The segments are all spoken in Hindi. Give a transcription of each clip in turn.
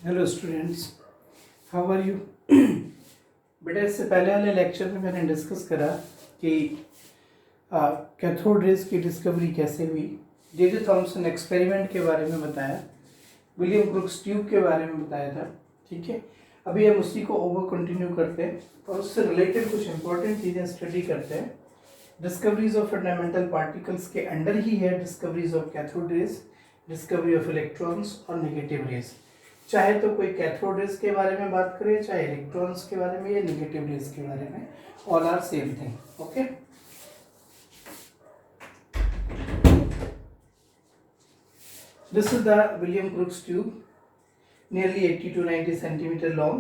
Hello students, how are you. बेटा, इससे पहले वाले लेक्चर में मैंने डिस्कस करा कि कैथोड रेज की डिस्कवरी कैसे हुई। जे थॉमसन एक्सपेरिमेंट के बारे में बताया, विलियम क्रुक्स ट्यूब के बारे में बताया था। ठीक है, अभी हम उसी को ओवर कंटिन्यू करते हैं और उससे रिलेटेड कुछ इंपॉर्टेंट चीज़ें स्टडी करते हैं। डिस्कवरीज ऑफ फंडामेंटल पार्टिकल्स के अंडर ही है discoveries of cathode raise, discovery of electrons और नेगेटिव रेज। चाहे तो कोई कैथोड रेज के बारे में बात करे, चाहे इलेक्ट्रॉन्स के बारे में या नेगेटिव रेज के बारे में, all are same thing. Okay, this is the William Crookes tube, nearly 80 to 90 centimeter long,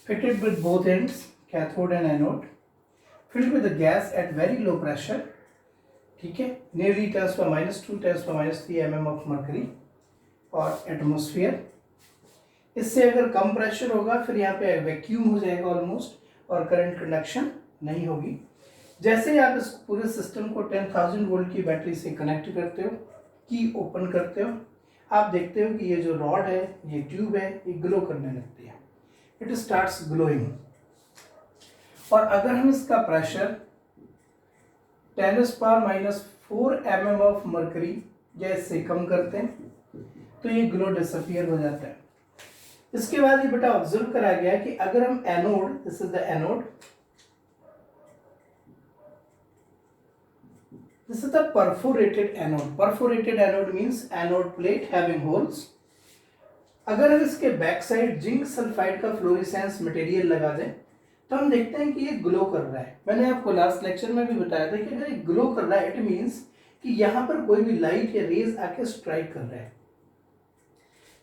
fitted with both ends, cathode and anode, filled with the gas at very low pressure. ठीक है, nearly tends to -2 tends to -3 mm of mercury और एटमोसफियर। इससे अगर कम प्रेशर होगा फिर यहाँ पे वैक्यूम हो जाएगा ऑलमोस्ट, और करंट कंडक्शन नहीं होगी। जैसे ही आप इस पूरे सिस्टम को 10,000 वोल्ट की बैटरी से कनेक्ट करते हो, की ओपन करते हो, आप देखते हो कि ये जो रॉड है, ये ट्यूब है, ये ग्लो करने लगती है। It starts glowing. और अगर हम इसका प्रेशर 10⁻⁴ mm ऑफ मर्करी या इससे कम करते हैं तो ये ग्लो डिसअपियर हो जाता है। इसके बाद ये बेटा ऑब्जर्व करा गया कि अगर हम anode, this is the anode, this is the perforated anode. Perforated anode means anode plate having holes. अगर हम इसके बैक साइड जिंक सल्फाइड का फ्लोरेसेंस मटेरियल लगा दें तो हम देखते हैं कि ये ग्लो कर रहा है। मैंने आपको लास्ट लेक्चर में भी बताया था कि अगर ये ग्लो कर रहा है इट मींस कि यहां पर कोई भी लाइट या रेज आके स्ट्राइक कर रहा है।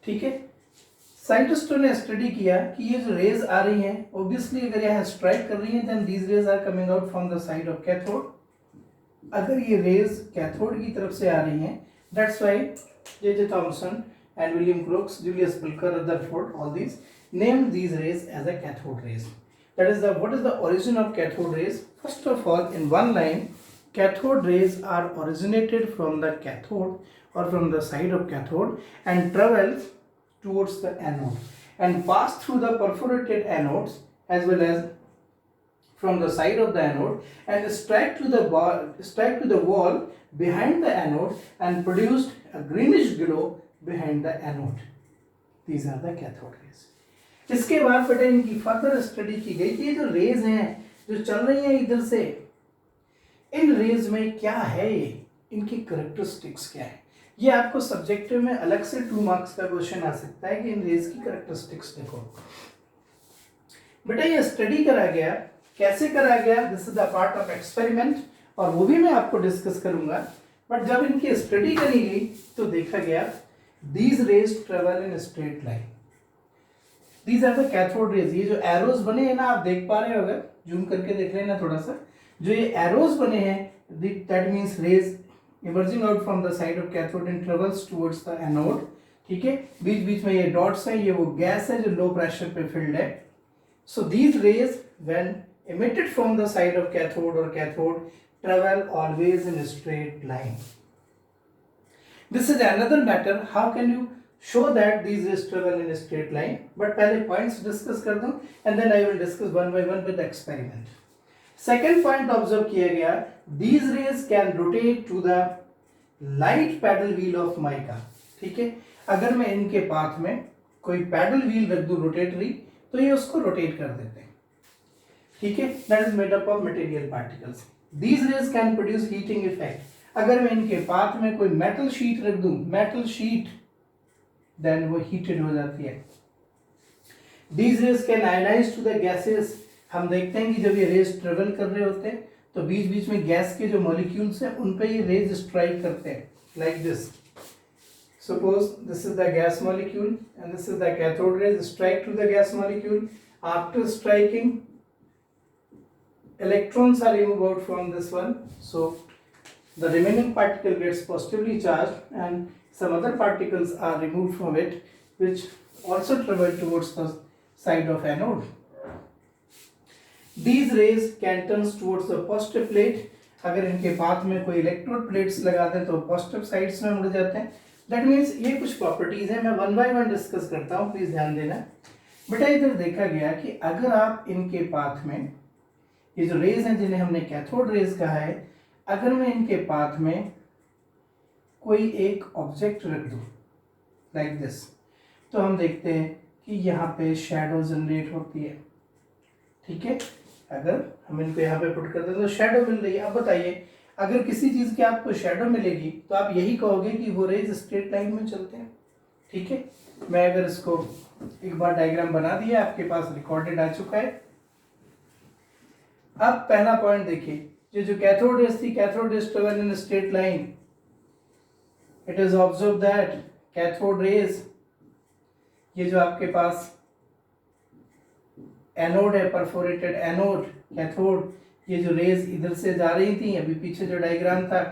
ठीक है, साइंटिस्टों ने स्टडी किया कि ये जो रेज आ रही हैं, ऑब्वियसली अगर यहाँ स्ट्राइक कर रही हैं then these rays are coming out from the side of cathode. अगर ये रेज कैथोड की तरफ से आ रही हैं, that's why J Thomson and William Crookes, Julius Pulcher, Rutherford, all these named these rays as a cathode rays. That is what is the origin of cathode rays? First of all, in one line, cathode rays are originated from the cathode or from the side of cathode and travel towards the anode and pass through the perforated anodes as well as from the side of the anode and strike to the wall behind the anode and produced a greenish glow behind the anode. These are the cathode rays. इसके बाद बेटा इनकी फर्दर स्टडी की गई कि ये जो रेज हैं जो चल रही हैं इधर से, इन रेज में क्या है, इनकी करेक्टरिस्टिक्स क्या है। ये आपको सब्जेक्टिव में अलग से 2 मार्क्स का क्वेश्चन आ सकता है कि इन रेज की करेक्टरिस्टिक्स देखो। बेटा ये स्टडी करा गया, कैसे करा गया, this is the part of experiment और वो भी मैं आपको डिस्कस करूंगा। बट जब इनकी स्टडी करी गई तो देखा गया these rays travel in a straight line. These are the cathode rays. ये जो एरोज बने हैं ना, आप देख पा रहे हो, अगर जूम करके देख लेना थोड़ा सा, जो ये एरोज बने हैं that means rays emerging out from the side of cathode and travels towards the anode. ठीक है, बीच बीच में ये डॉट्स हैं, ये वो गैस है जो लो प्रेशर पे फिल्ड है। So these rays when emitted from the side of cathode or cathode travel always in a straight line. This is another matter, how can you show that these rays travel in a straight line, but पहले points discuss कर दूं and then I will discuss one by one with the experiment. Second point observe किया गया, these rays can rotate to the light paddle wheel of mica. ठीक है, अगर मैं इनके पाथ में कोई पैडल व्हील रख दूं रोटेटरी तो ये उसको रोटेट कर देते हैं। ठीक है, that is made up of material particles. These rays can produce heating effect. अगर मैं इनके पाथ में कोई मेटल शीट रख दूं, मेटल शीट, देन वो हीटेड हो जाती है। These rays can ionize to the gases. हम देखते हैं कि जब ये रेज ट्रेवल कर रहे होते हैं तो बीच बीच में गैस के जो मॉलिक्यूल्स हैं उन पे ये रेज स्ट्राइक करते हैं, like this. Suppose this is the gas molecule and this is the cathode rays strike to the gas molecule. After striking, electrons are removed out from this one, so the remaining particle gets positively charged and some other particles are removed from it which also travel towards the side of anode. These rays can turn towards the positive plate. अगर इनके पाथ में कोई इलेक्ट्रोड प्लेट्स लगा दें तो पॉजिटिव साइड्स में मुड़ जाते हैं, दैट मीन्स ये कुछ प्रॉपर्टीज है, मैं वन बाय वन डिस्कस करता हूँ, प्लीज ध्यान देना। बेटा इधर देखा गया कि अगर आप इनके पाथ में ये जो रेज हैं जिन्हें हमने कैथोड रेज कहा है, अगर मैं इनके पाथ में कोई एक ऑब्जेक्ट रख दूं लाइक दिस, तो हम देखते हैं कि यहाँ पे शैडो जनरेट होती है। ठीक है, अगर हम इनको यहाँ पे पुट कर दें तो शैडो मिल रही है। अब बताइए, अगर किसी चीज की आपको शैडो मिलेगी तो आप यही कहोगे कि वो रेज स्ट्रेट लाइन में चलते हैं। ठीक है, मैं अगर इसको एक बार डायग्राम बना दिया, आपके पास रिकॉर्डेड आ चुका है। अब पहला पॉइंट देखिए, ये जो कैथोड रेज थी, cathode rays travel in straight line, it is observe that cathode rays, ये जो आपके पास एनोड है, परफोरेटेड एनोड, कैथोड, ये जो रेज इधर से जा रही थी, अभी पीछे जो डायग्राम था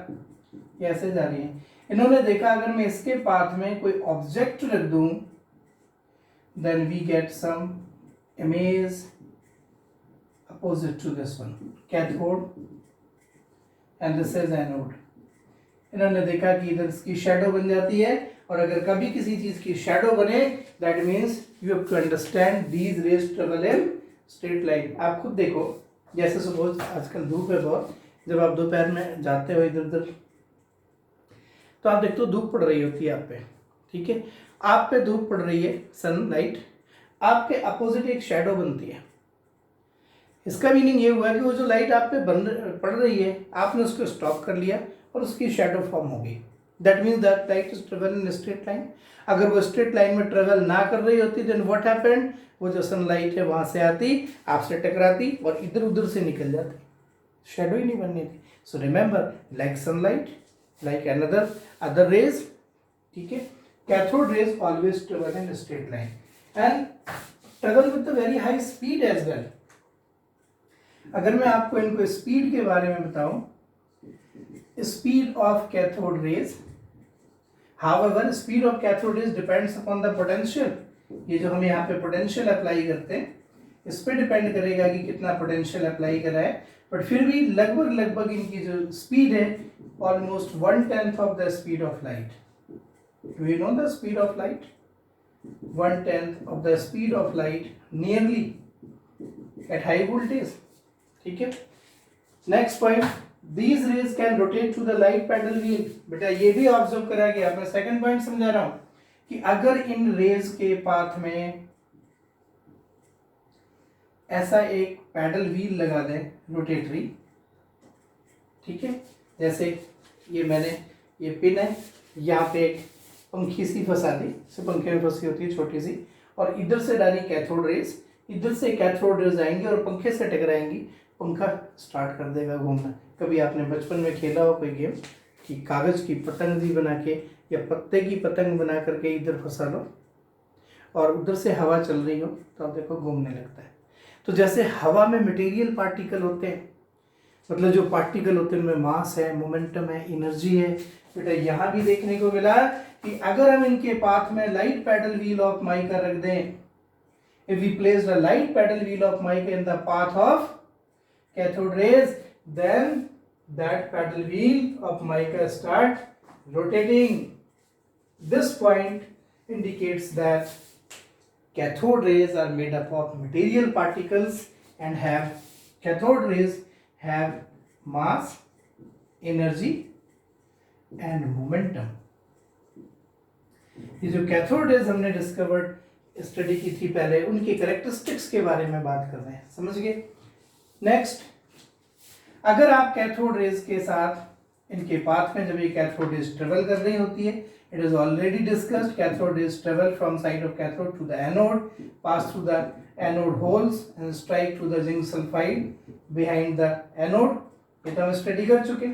ये ऐसे जा रही है। इन्होंने देखा अगर मैं इसके पाथ में कोई ऑब्जेक्ट रख दूं, then we get some image opposite to this one, cathode and this is anode। इन्होंने देखा कि इधर इसकी शैडो बन जाती है, और अगर कभी किसी चीज की शैडो बने, that means you have to understand these rays travel in straight line. आप खुद देखो, जैसे सपोज आजकल धूप है बहुत, जब आप दोपहर में जाते हो इधर उधर तो आप देखते हो धूप पड़ रही होती है आप पे। ठीक है, आप पे धूप पड़ रही है, सनलाइट, आपके अपोजिट एक शैडो बनती है। इसका मीनिंग ये हुआ कि वो जो लाइट आप पे पड़ रही है, आपने उसको स्टॉप कर लिया और उसकी शैडो फॉर्म हो गई। That means that light is travel in straight line. अगर वो स्ट्रेट लाइन में ट्रेवल ना कर रही होती, देन व्हाट हैपेंड, वो जो सनलाइट है वहां से आती, आपसे टकराती और इधर उधर से निकल जाती, शैडो ही नहीं बननी थी। So remember, like sunlight, like other rays, ठीक है, cathode rays always travel in straight line and travel with the very high speed as well. अगर मैं आपको इनको स्पीड के बारे में बताऊं, speed of cathode rays, however speed of cathode rays depends upon the potential. ये जो हम यहाँ पे पोटेंशियल अप्लाई करते हैं, इस पे डिपेंड करेगा कि कितना पोटेंशियल अप्लाई करा है, बट फिर भी लगभग इनकी जो स्पीड है almost 1/10 of the speed of light. Do you know the speed of light? 1/10 of the speed of light nearly at high voltage. ठीक है, next point, these rays can rotate to the light paddle wheel. बेटा ये भी ऑब्जर्व करा गया, मैं सेकंड पॉइंट समझा रहा हूं कि अगर इन रेज के पाथ में ऐसा एक पैडल व्हील लगा दें रोटेटरी, ठीक है, जैसे ये मैंने ये पिन है, यहाँ पे एक पंखी सी फंसा दी, पंखे में फंसी होती है छोटी सी, और इधर से डाली कैथोड रेज, इधर से कैथोड रेज आएंगी और पंखे से टकराएंगी, पंखा स्टार्ट कर देगा घूमना। कभी आपने बचपन में खेला हो कोई गेम कि कागज की पतंग भी बना के या पत्ते की पतंग बना करके इधर फंसा लो और उधर से हवा चल रही हो तो आप देखो घूमने लगता है। तो जैसे हवा में मटेरियल पार्टिकल होते हैं, मतलब जो पार्टिकल होते हैं उनमें मास है, मोमेंटम है, एनर्जी है। बेटा यहाँ भी देखने को मिला कि अगर हम इनके पाथ में light paddle wheel of mica रख दें, if we placed a light paddle wheel of mica in the path of cathode rays, then that paddle wheel of mica start rotating. This point indicates that cathode rays are made up of material particles and cathode rays have mass, energy and momentum. ये जो कैथोड रेज हमने डिस्कवर्ड स्टडी की थी पहले, उनकी कैरेक्टरिस्टिक्स के बारे में बात कर रहे हैं, समझ गए। नेक्स्ट, अगर आप कैथोड रेज के साथ इनके पाथ में जब ये कैथोड रेज ट्रेवल कर रही होती है, it is already discussed, cathode rays travel from side of cathode to the anode, pass through the anode holes and strike to the zinc sulphide behind the anode. ये तो हम स्टडी कर चुके।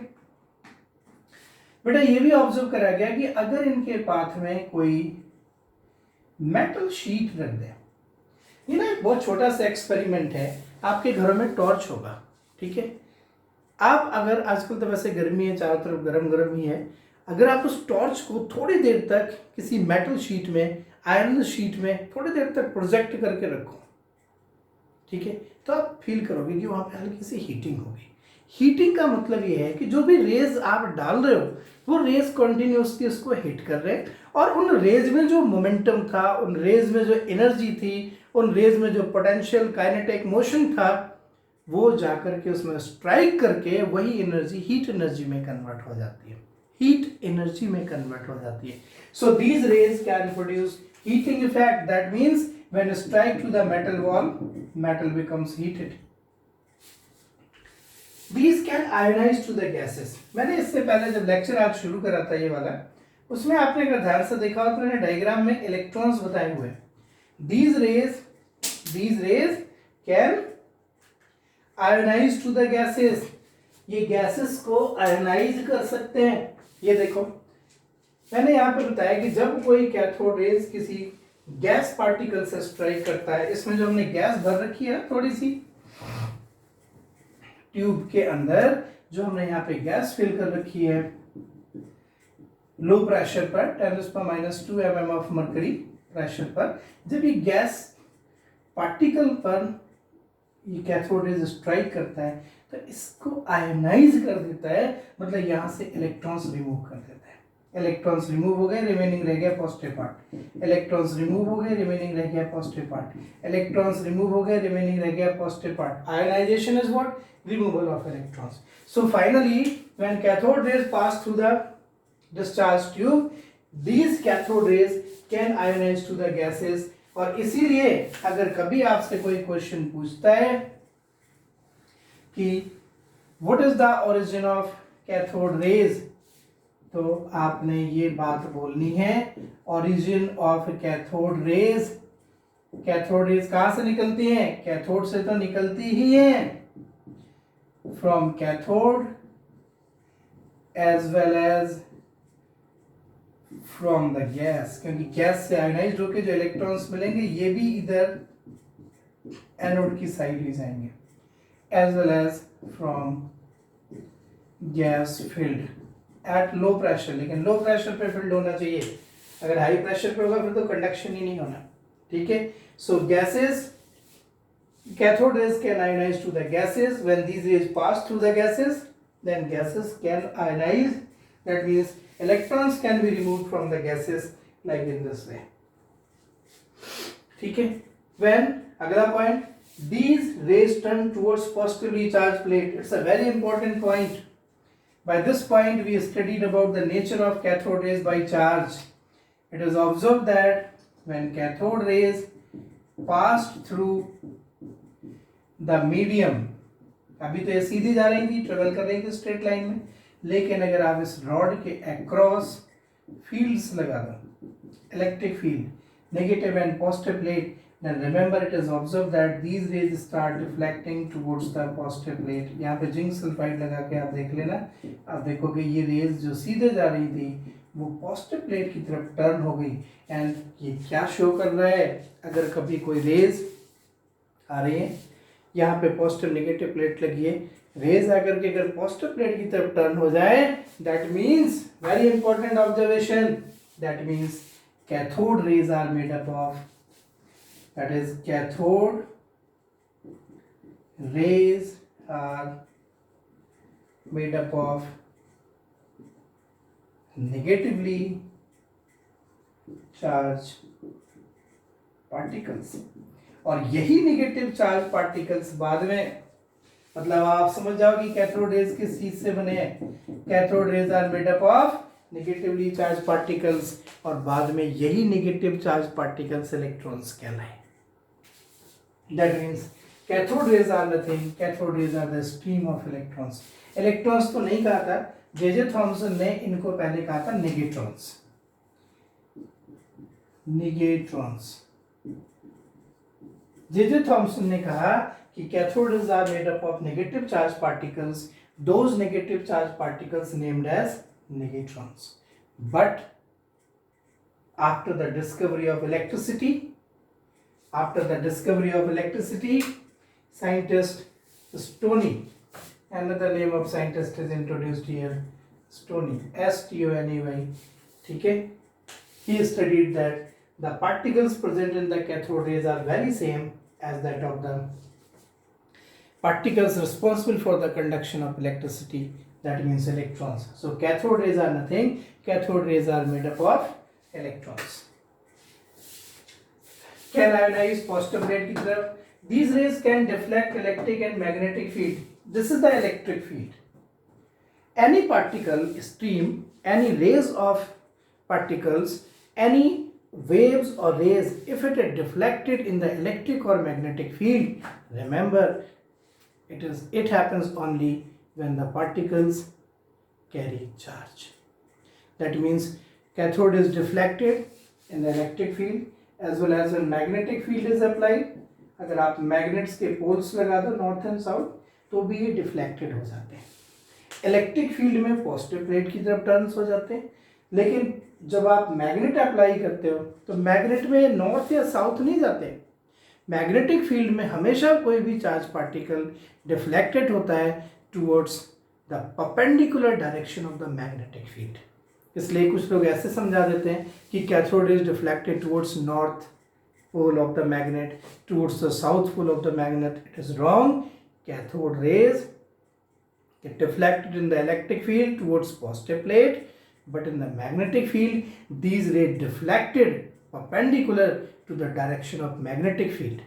बेटा ये भी ऑब्जर्व करा गया कि अगर इनके पाथ में कोई मेटल शीट रख दे, ये ना एक बहुत छोटा सा एक्सपेरिमेंट है, आपके घरों में टॉर्च होगा, ठीक है, आप अगर आजकल तो वैसे गर्मी है, चारों तरफ गरम गरम ही है, अगर आप उस टॉर्च को थोड़ी देर तक किसी मेटल शीट में, आयरन शीट में थोड़ी देर तक प्रोजेक्ट करके रखो, ठीक है, तो आप फील करोगे कि वहाँ पे हल्की सी हीटिंग होगी। हीटिंग का मतलब ये है कि जो भी रेज आप डाल रहे हो वो रेज कंटिन्यूसली उसको हिट कर रहे हैं, और उन रेज में जो मोमेंटम था, उन रेज में जो एनर्जी थी, उन रेज में जो पोटेंशियल काइनेटिक मोशन था, वो जाकर के उसमें स्ट्राइक करके वही एनर्जी हीट एनर्जी में कन्वर्ट हो जाती है, हीट एनर्जी में कन्वर्ट हो जाती है. So these rays can produce heating effect. That means when strike to the metal wall, metal becomes heated. These can ionize to the gases. मैंने इससे पहले जब लेक्चर आज शुरू करा था ये वाला, उसमें आपने अगर ध्यान से देखा हो तो मैंने डायग्राम में इलेक्ट्रॉन्स बताए हुए हैं. These rays can ionize to the gases. ये गैसेस को आयोनाइज कर सकते हैं. ये देखो मैंने यहाँ पे बताया कि जब कोई कैथोड रेज किसी गैस पार्टिकल से स्ट्राइक करता है, इसमें जो हमने गैस भर रखी है थोड़ी सी ट्यूब के अंदर, जो हमने यहाँ पे गैस फिल कर रखी है लो प्रेशर पर 10⁻² mm ऑफ मर्करी प्रेशर पर, जब ये गैस पार्टिकल पर ये कैथोड रेज स्ट्राइक करता है तो इसको आयोनाइज कर देता है, मतलब यहाँ से इलेक्ट्रॉन्स रिमूव कर देता है. इलेक्ट्रॉन्स रिमूव हो गए, रिमेनिंग रह गया पॉजिटिव पार्ट. इलेक्ट्रॉन्स रिमूव हो गए, रिमेनिंग रह गया पॉजिटिव पार्ट. इलेक्ट्रॉन्स रिमूव हो गए, रिमेनिंग रह गया positive part. Ionisation is what? Removal of electrons. So finally when cathode rays pass through the discharge tube, these cathode rays can ionize to the gases. और इसीलिए अगर कभी आपसे कोई क्वेश्चन पूछता है कि what is the origin of cathode rays, तो आपने ये बात बोलनी है, origin of cathode rays. Cathode rays कहां से निकलती हैं? कैथोड से तो निकलती ही हैं, from cathode as well as from the gas, क्योंकि गैस से आयोनाइज्ड होकर जो इलेक्ट्रॉन्स मिलेंगे ये भी इधर एनोड की साइड ही जाएंगे, as well as from gas filled at low pressure. लेकिन लो प्रेशर पे फिल्ड होना चाहिए, अगर हाई प्रेशर पे होगा फिर तो कंडक्शन ही नहीं होना. ठीक है. सो gases, cathode rays can ionize to the gases. When these rays pass through the gases, then gases can ionize. That means electrons can be removed from the gases like in this way. ठीक है. When अगला point, these rays turn towards positively charged plate. It's a very important point. By this point we studied about the nature of cathode rays by charge. It is observed that when cathode rays passed through the medium, अभी तो ये सीधी जा रही थी, ट्रेवल कर रही थी स्ट्रेट लाइन में, लेकिन अगर आप इस रॉड के अक्रॉस फील्ड्स लगा दो, electric field negative and positive plate, then remember it is observed that these rays start reflecting towards the positive plate. यहाँ पे जिंक सल्फाइड लगा के आप देख लेना, आप देखोगे ये रेज जो सीधे जा रही थी वो पॉजिटिव प्लेट की तरफ टर्न हो गई. एंड ये क्या शो कर रहा है? अगर कभी कोई रेज आ रही है, यहाँ पे पॉजिटिव नेगेटिव प्लेट लगी है, रेज आकर के अगर पॉजिटिव प्लेट की तरफ टर्न हो जाए, that means very important observation, that means cathode rays are made up of, that is cathode rays are made up of negatively charged particles. और यही नेगेटिव चार्ज पार्टिकल्स बाद में, मतलब आप समझ जाओ कि कैथोड रेज किस चीज से बने हैं. Cathode rays are made up of negatively charge particles, और बाद में यही नेगेटिव चार्ज पार्टिकल्स इलेक्ट्रॉन्स कहलाए. That means cathode rays are nothing. Cathode rays are the stream of electrons. Electrons तो नहीं कहा था, जे थॉमसन ने इनको पहले कहा था नेगेट्रॉन्स. नेगेट्रॉन्स जे थॉमसन ने कहा कि cathode rays are made up of negative charge particles. Those negative charge particles named as negatrons. But after the discovery of electricity, scientist Stoney, another name of scientist is introduced here, Stoney, S-T-O-N-E-Y. ठीक है. He studied that the particles present in the cathode rays are very same as that of the particles responsible for the conduction of electricity, that means electrons. So cathode rays are nothing, cathode rays are made up of electrons. Can ionize positive plate की तरफ. These rays can deflect electric and magnetic field. This is the electric field. Any particle stream, any rays of particles, any waves or rays, if it is deflected in the electric or magnetic field, remember it happens only when the particles carry charge. That means cathode is deflected in the electric field as well as when magnetic field is applied. अगर आप मैग्नेट्स के पोल्स लगा दो नॉर्थ एंड साउथ तो भी ये डिफ्लेक्टेड हो जाते हैं. इलेक्ट्रिक फील्ड में पॉजिटिव प्लेट की तरफ टर्न्स हो जाते हैं, लेकिन जब आप मैग्नेट अप्लाई करते हो तो मैग्नेट में नॉर्थ या साउथ नहीं जाते. मैग्नेटिक फील्ड में हमेशा कोई भी चार्ज पार्टिकल डिफ्लेक्टेड होता है towards the perpendicular direction of the magnetic field. इसलिए कुछ लोग ऐसे समझा देते हैं कि cathode is deflected towards north pole of the magnet, towards the south pole of the magnet. It is wrong. Cathode rays get deflected in the electric field towards positive plate, but in the magnetic field these rays deflected perpendicular to the direction of magnetic field.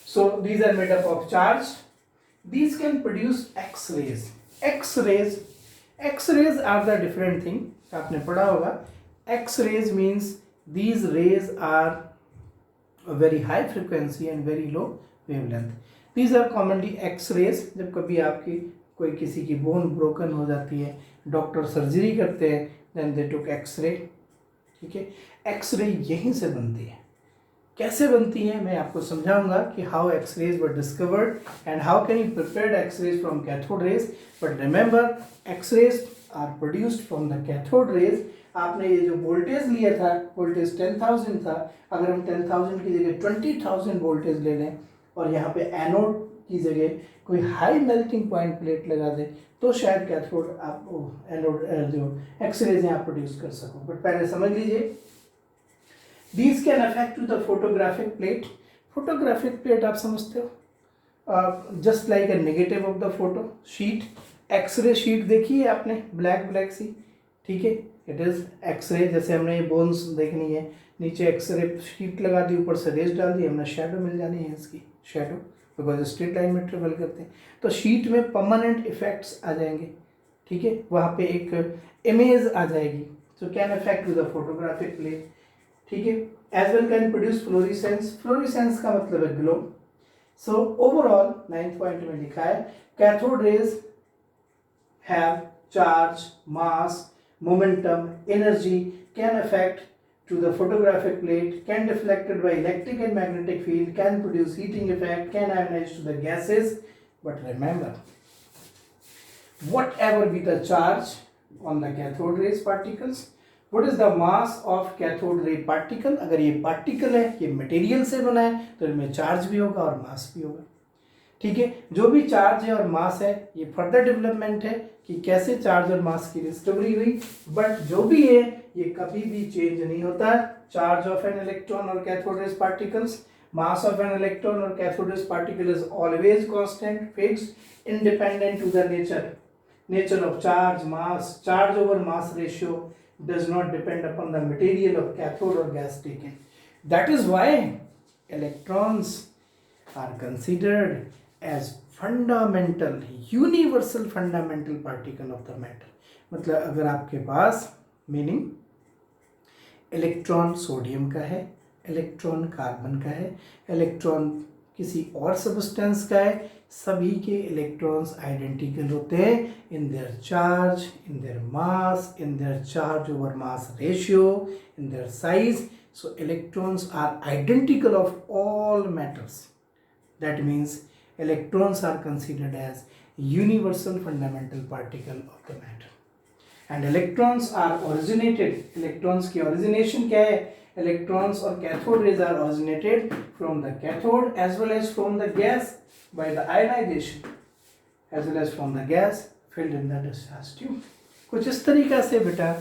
So these are made up of charge. These can produce X-rays. X-rays are the different thing. आपने पढ़ा होगा. X-rays means these rays are a very high frequency and very low wavelength. These are commonly X-rays. जब कभी आपकी कोई किसी की बोन ब्रोकन हो जाती है, डॉक्टर सर्जरी करते हैं, then they took X-ray. ठीक है, X-ray यहीं से बनती है. कैसे बनती है मैं आपको समझाऊंगा कि how X-rays were discovered and how can you prepare X-rays from cathode rays. But remember, X-rays are produced from the cathode rays. आपने ये जो वोल्टेज लिया था, वोल्टेज 10,000 था, अगर हम 10,000 की जगह 20,000 वोल्टेज ले लें और यहाँ पे एनोड की जगह कोई हाई मेल्टिंग पॉइंट प्लेट लगा दें तो शायद कैथोड आप एनोड जो एक्सरेज यहाँ प्रोड्यूस कर सको. बट पहले समझ लीजिए, these can affect to the photographic plate. Photographic plate आप समझते हो, just like a negative of the photo sheet. X ray sheet देखी है आपने, ब्लैक सी. ठीक है, इट इज एक्सरे. जैसे हमने ये बोन्स देखनी है, नीचे एक्सरे शीट लगा दी, ऊपर से रेज डाल दी, हमने शेडो मिल जानी है इसकी, शेडो, बिकॉज स्ट्रेट लाइन में ट्रेवल करते हैं. तो शीट में परमानेंट इफेक्ट्स आ जाएंगे. ठीक है, वहाँ पे एक इमेज आ जाएगी. So can affect to the photographic plate. ठीक है, as well can produce fluorescence. Fluorescence का मतलब है glow. So overall 9th point में लिखा है cathode raise have charge, mass, momentum, energy, can affect to the photographic plate, can deflected by electric and magnetic field, can produce heating effect, can ionize to the gases. But remember, whatever be the charge on the cathode rays particles, what is the mass of cathode ray particle? अगर ये particle है, ये material से बना है, तो इनमें चार्ज भी होगा और मास भी होगा. ठीक है, जो भी चार्ज है और मास है ये फर्दर डेवलपमेंट है कि कैसे चार्ज और मास की डिस्कवरी हुई. बट जो भी है ये कभी भी चेंज नहीं होता. चार्ज ऑफ एन इलेक्ट्रॉन और cathode rays particles, mass of an electron और cathode rays particle is always constant, fixed, independent to the nature of charge, mass. Charge over mass ratio does not depend upon the material of cathode और gas taken. That is why electrons are considered as fundamental, universal fundamental particle of the matter. मतलब अगर आपके पास मीनिंग इलेक्ट्रॉन सोडियम का है, इलेक्ट्रॉन कार्बन का है, इलेक्ट्रॉन किसी और सब्सटेंस का है, सभी के इलेक्ट्रॉन्स आइडेंटिकल होते हैं in their charge, in their mass, in their charge over mass ratio, in their size. So electrons are identical of all matters. That means electrons are considered as universal fundamental particle of the matter. And electrons are originated, electrons की origination क्या है? Electrons और cathode rays are originated from the cathode as well as from the gas by the ionization, as well as from the gas filled in the discharge tube. कुछ इस तरीका से बेटा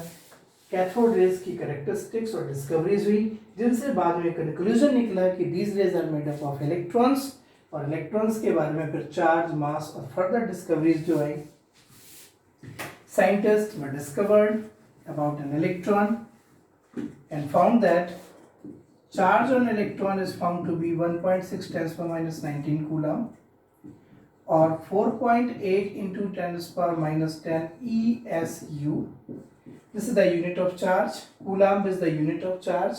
कैथोड रेज की कैरेक्टरिस्टिक्स और डिस्कवरीज हुई, जिनसे बाद में कंक्लूजन निकला कि these rays are made up of electrons और इलेक्ट्रॉन्स के बारे में फिर चार्ज, मास और फर्दर डिस्कवरीज जो आई. Scientists were discovered about an electron and found that charge on electron is found to be 1.6 10 to the minus 19 coulomb or 4.8 into 10 to the power minus 10 ESU. This is the unit of charge. Coulomb is the unit of charge.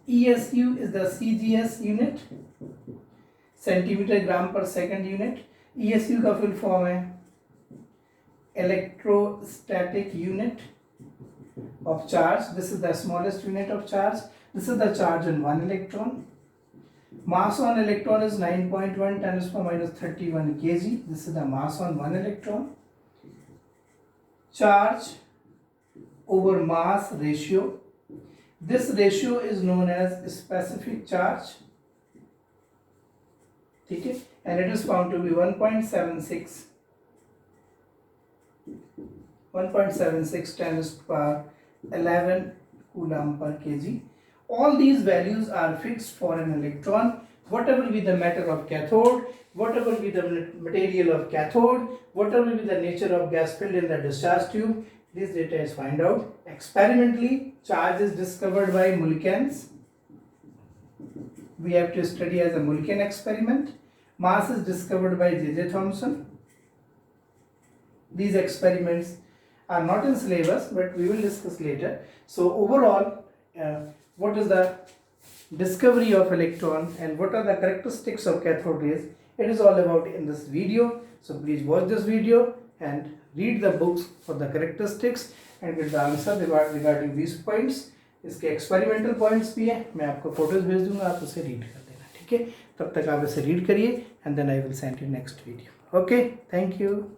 ESU is the CGS unit, centimeter gram per second unit. ESU का full form है electrostatic unit of charge. This is the smallest unit of charge. This is the charge on one electron. Mass on electron is 9.1 10 to the power minus 31 kg. This is the mass on one electron. Charge over mass ratio. This ratio is known as specific charge. Okay? And it is found to be 1.76 10 to the power 11 coulomb per kg. All these values are fixed for an electron. Whatever will be the matter of cathode, whatever will be the material of cathode, whatever will be the nature of gas filled in the discharge tube, this data is found out. Experimentally, charge is discovered by Mulliken's. We have to study as a Mulliken experiment. Mass is discovered by J.J. Thomson. These experiments are not in syllabus, but we will discuss later. So overall, what is the discovery of electron and what are the characteristics of cathode rays? It is all about in this video. So please watch this video and read the books for the characteristics and get the answer regarding these points. इसके experimental points भी है, मैं आपको photos भेज दूंगा, आप उसे read कर देना, ठीक है? तब तक आप इसे read करिए and then I will send you next video. Okay, thank you.